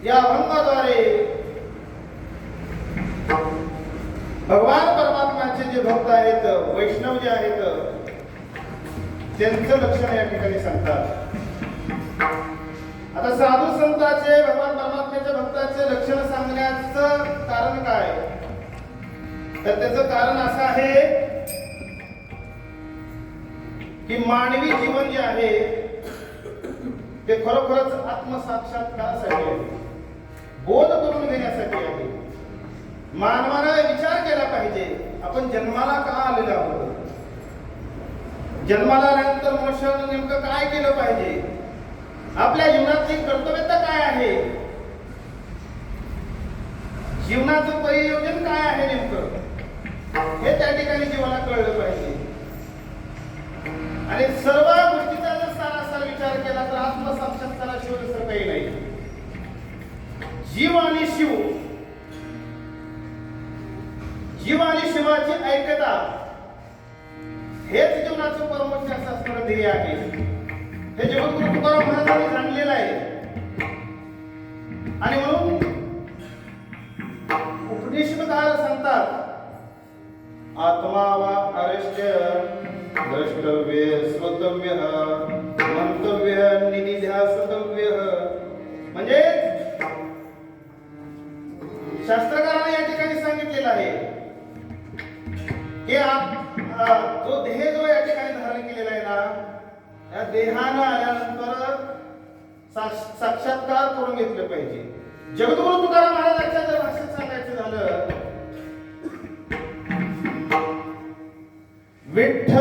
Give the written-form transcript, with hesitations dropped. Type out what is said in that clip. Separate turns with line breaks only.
या अभंगाद्वारे भगवान परमात्म्याचे जे भक्त आहेत, वैष्णव जे आहेत, त्यांचं लक्षण या ठिकाणी सांगतात. आता साधू संतांचे, भगवान परमात्म्याच्या भक्ताचे लक्षण सांगण्याचं कारण काय? तर त्याचं कारण असं आहे की मानवी जीवन जे आहे ते खरोखरच आत्मसाक्षात्कारासाठी आहे, बोध करून घेण्यासाठी आहे. मानवाने विचार केला पाहिजे, आपण जन्माला का आलेलो आहोत, जन्माला आल्यानंतर मनुष्याने नेमकं काय केलं पाहिजे, आपल्या जीवनातली कर्तव्यता काय आहे, जीवनाचं परियोजन काय आहे नेमकं, हे त्या ठिकाणी जीवाला कळलं पाहिजे. आणि सर्व गोष्टीचा जर सारासार विचार केला तर आत्मसाक्षात्काराशिवाय दुसरं काही नाही. जीव आणि शिव, जीव आणि शिवाची ऐक्यता हेच जीवनाचं परमोच्च असणारं ध्येय आहे. हे जगद्गुरु तुकाराम महाराजांनी जाणलेलं आहे. आणि म्हणून उपनिषदकार सांगतात, आत्मा वा अरश्य द्रष्टव्य श्रोतव्य मंतव्य निधिध्यासतव्य. म्हणजे शास्त्रकाराने या ठिकाणी सांगितलेलं आहे की जो देह जो या ठिकाणी धारण केलेला आहे ना, या देहानं आल्यानंतर साक्षात्कार करून घेतलं पाहिजे. जगद्गुरु तुकाराम महाराजांच्या जर भाषेत सांगायचं झालं, विठ्ठल